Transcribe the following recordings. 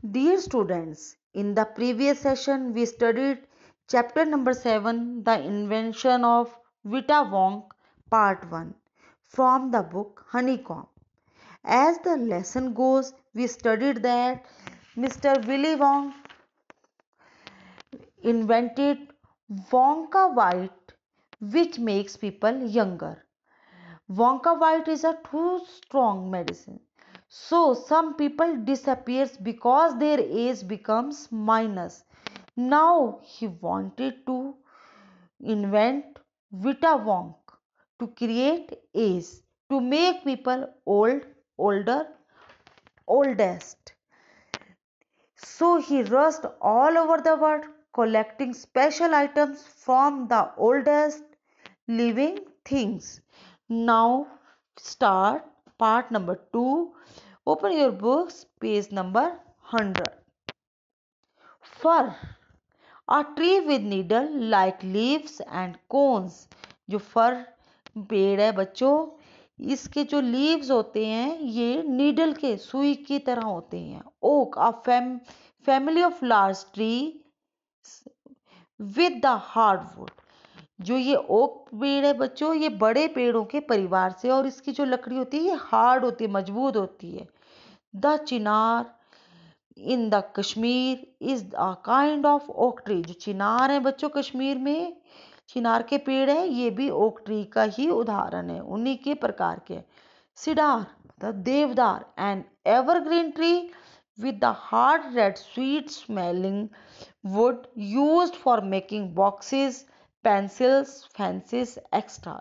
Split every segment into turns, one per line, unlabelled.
Dear students, in the previous session we studied chapter number 7, The Invention of Vita Wonk, part 1, from the book Honeycomb. As the lesson goes, we studied that Mr. Willy Wonk invented Wonka White, which makes people younger. Wonka White is a too strong medicine. So some people disappears because their age becomes minus. Now he wanted to invent Vita Wonk to create age, to make people old, older, oldest. So he rushed all over the world collecting special items from the oldest living things. Now start part number 2. Open your books, page number 100. Fir, a tree with needle like leaves and cones. जो फर पेड़ है बच्चों, इसके जो leaves होते हैं ये needle के सुई की तरह होते हैं. Okay, a family of large tree with the hardwood. जो ये ओक पेड़ है बच्चों, ये बड़े पेड़ों के परिवार से, और इसकी जो लकड़ी होती है ये हार्ड होती है, मजबूत होती है. The Chinar in the Kashmir is a kind of oak tree. जो चिनार है बच्चों कश्मीर में, चिनार के पेड़ है, ये भी ओक ट्री का ही उदाहरण है, उन्हीं के प्रकार के. सिडार द देवदार and evergreen tree with the hard red sweet smelling wood used for making boxes, pencils, fences, etc.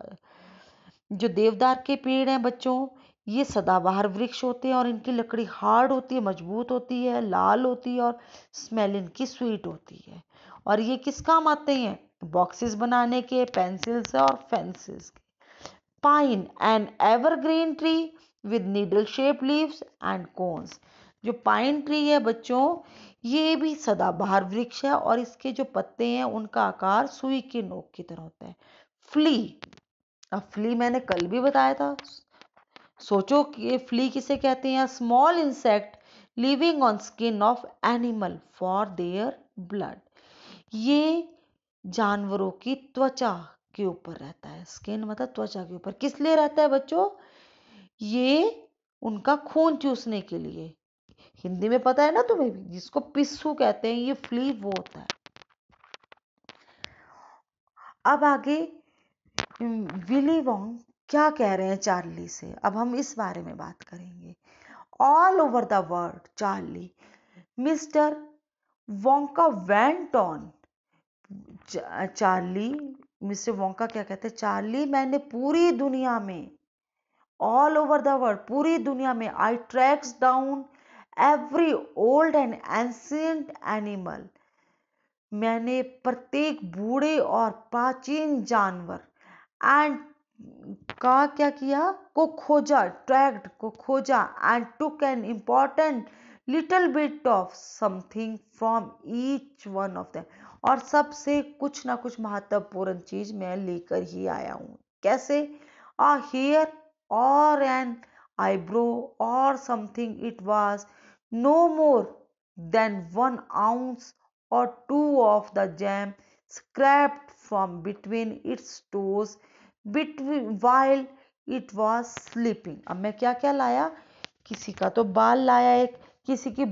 जो देवदार के पेड़ हैं बच्चों, ये सदाबहार वृक्ष होते हैं और इनकी लकड़ी हार्ड होती है, मजबूत होती है, लाल होती है और स्मेल इनकी स्वीट होती है. और ये किस काम आते हैं? बॉक्सेस बनाने के, पेंसिल्स और फेंसेस के. Pine and evergreen tree with needle shape leaves and cones. जो पाइन ट्री है बच्चों, ये भी सदाबहार वृक्ष है और इसके जो पत्ते हैं उनका आकार सुई की नोक की तरह होता है. फ्ली, अब फ्ली मैंने कल भी बताया था. सोचो कि फ्ली किसे कहते हैं? Small insect living on skin of animal for their blood. ये जानवरों की त्वचा के ऊपर रहता है. स्किन मतलब त्वचा के ऊपर. किस लिए रहता है बच्चों? ये उनका खून चूसने के लिए. हिंदी में पता है ना तुम्हें भी, जिसको पिस्सू कहते हैं, ये फ्ली वो होता है. अब आगे विली वॉन्ग क्या कह रहे हैं चार्ली से, अब हम इस बारे में बात करेंगे. All over the world Charlie, mister Wonka went on. Charlie, mister Wonka क्या कहते हैं? चार्ली, मैंने पूरी दुनिया में, ऑल ओवर द वर्ल्ड पूरी दुनिया में, I tracks down every old and ancient animal. मैंने प्रत्येक बूढ़े और प्राचीन जानवर एंड का क्या किया? को खोजा, ट्रैक्ड को खोजा, and took an important little bit of something from each one of them. और सबसे कुछ ना कुछ महत्वपूर्ण चीज मैं लेकर ही आया हूं. कैसे? अ हेयर और एन आईब्रो और something. It was no more than 1 ounce or 2 of the jam scraped from between its toes while it was sleeping. अब मैं क्या क्या लाया? किसी का तो बाल लाया, एक किसी की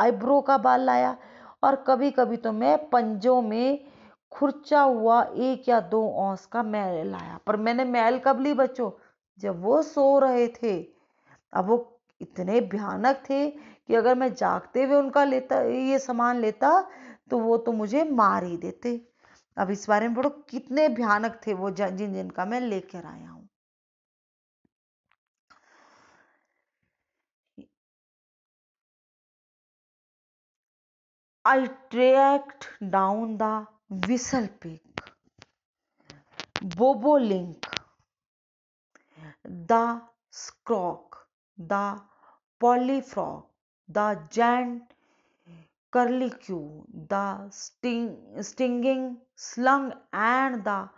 आईब्रो का बाल लाया, और कभी कभी तो मैं पंजों में खुरचा हुआ 1 या 2 औंस का मैल लाया. पर मैंने मैल कब ली बच्चों? जब वो सो रहे थे. अब वो इतने भयानक थे कि अगर मैं जागते हुए उनका लेता, ये सामान लेता, तो वो तो मुझे मार ही देते. अब इस बारे में पढ़ो कितने भयानक थे वो जिन जिनका मैं लेकर आया हूं. I tracked down the whistlepig, bobolink, the skronk, the polyfrog, the giant curlicue, the stinging slug, and the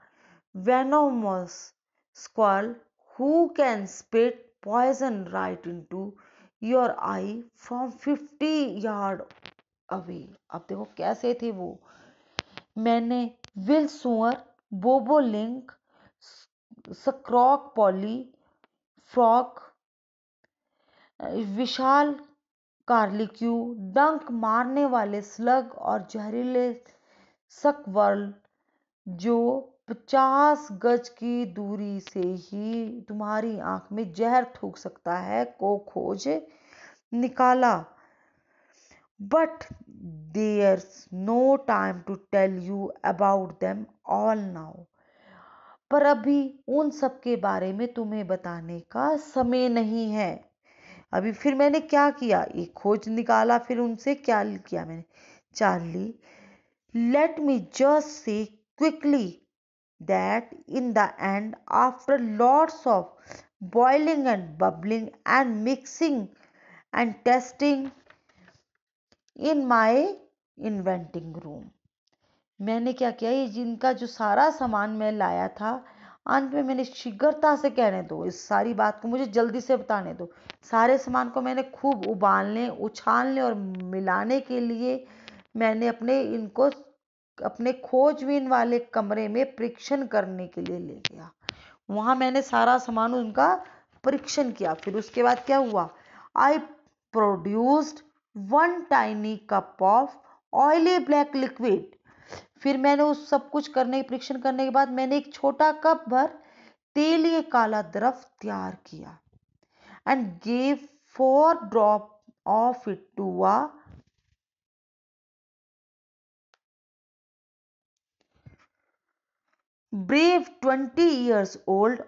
venomous squirrel who can spit poison right into your I from 50 yard away. अब देखो कैसे थे वो। मैंने will सुअर, बोबोलिंक, स्क्रॉक poly frog, विशाल कार्लिक्यू, डंक मारने वाले स्लग और जहरीले सकवर्ल जो 50 गज की दूरी से ही तुम्हारी आंख में जहर थूक सकता है को खोज निकाला। But there's no time to tell you about them all now. पर अभी उन सब के बारे में तुम्हें बताने का समय नहीं है। अभी फिर मैंने क्या किया, एक खोज निकाला। फिर उनसे क्या किया मैंने, Charlie, let me just say quickly that in the end, after lots of boiling and bubbling and mixing and testing in my inventing room, मैंने क्या किया, ये जिनका जो सारा सामान मैं लाया था, अंत में मैंने शीघ्रता से, कहने दो इस सारी बात को मुझे जल्दी से बताने दो, सारे सामान को मैंने खूब उबालने, उछालने और मिलाने के लिए मैंने अपने खोजबीन वाले कमरे में परीक्षण करने के लिए ले गया। वहां मैंने सारा सामान उनका परीक्षण किया। फिर उसके बाद क्या हुआ, I produced 1 tiny cup of oily black liquid. फिर मैंने उस सब कुछ करने, परीक्षण करने के बाद मैंने एक छोटा कप भर तेलीय काला द्रव तैयार किया and gave 4 drop of it to a brave 20 years old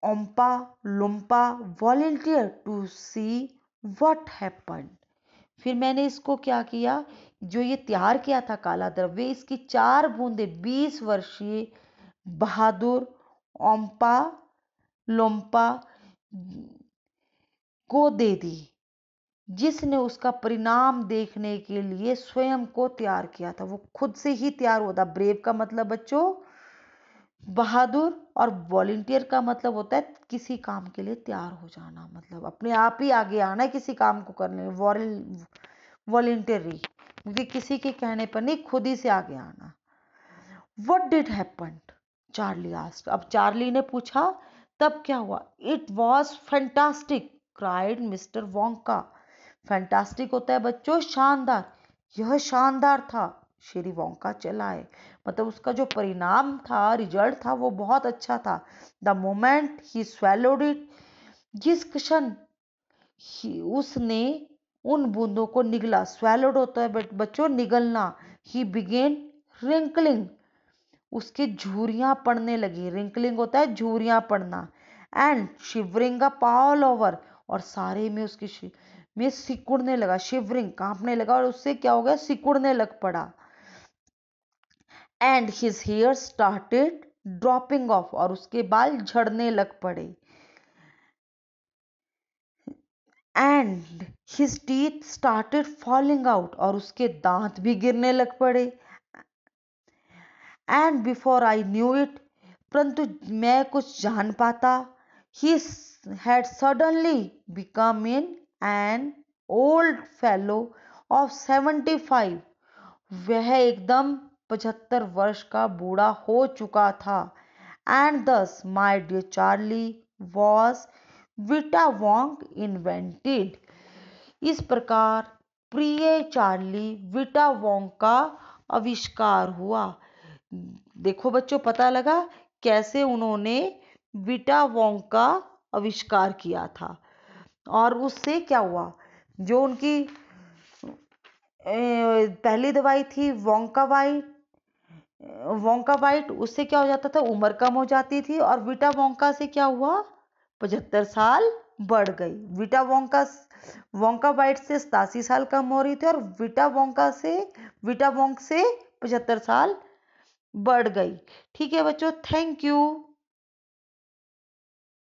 Oompa Loompa volunteer to see what happened। फिर मैंने इसको क्या किया, जो ये तैयार किया था काला द्रव्य, इसकी 4 बूंदे 20 वर्षीय बहादुर ओम्पा लोम्पा को दे दी, जिसने उसका परिणाम देखने के लिए स्वयं को तैयार किया था। वो खुद से ही तैयार होता। ब्रेव का मतलब बच्चों बहादुर, और वॉलंटियर का मतलब होता है किसी काम के लिए तैयार हो जाना, मतलब अपने आप ही आगे आना है किसी काम को करने। वॉलंटियरी, क्योंकि किसी के कहने पर नहीं, खुद ही से आगे आना। What did happen? Charlie asked. अब चार्ली ने पूछा तब क्या हुआ। It was fantastic cried mister Wonka. Fantastic होता है बच्चों शानदार, यह शानदार था, श्री वोंका चिल्लाए। मतलब उसका जो परिणाम था, रिजल्ट था, वो बहुत अच्छा था। The moment he swallowed it, जिस क्षण उसने उन बूंदों को निगला, स्वेलोड होता है बच्चों निगलना, ही बिगेन रिंकलिंग, उसकी झुर्रियां पड़ने लगी। रिंकलिंग होता है झुर्रियां पड़ना। And shivering up all over, और सारे में उसकी में सिकुड़ने लगा, शिवरिंग कांपने लगा, और उससे क्या हो गया, सिकुड़ने लग पड़ा। And his hair started dropping off, और उसके बाल झड़ने लग पड़े। And his teeth started falling out, और उसके दांत भी गिरने लग पड़े। And before I knew it, परंतु मैं कुछ जान पाता, he had suddenly become in an old fellow of 75। वह एकदम 75 वर्ष का बूढ़ा हो चुका था। And this my dear Charlie was Vita Wonk invented. इस प्रकार प्रिय चार्ली विटा वोंग का आविष्कार हुआ। देखो बच्चों, पता लगा कैसे उन्होंने विटा वोंग का आविष्कार किया था। और उससे क्या हुआ, जो उनकी पहली दवाई थी वोंका वाइट, उससे क्या हो जाता था, उम्र कम हो जाती थी। और विटा वोंका से क्या हुआ, 75 साल बढ़ गई। वोंका वाइट से 87 साल कम हो रही थी, और विटा वोंक से 75 साल बढ़ गई। ठीक है बच्चों, थैंक यू।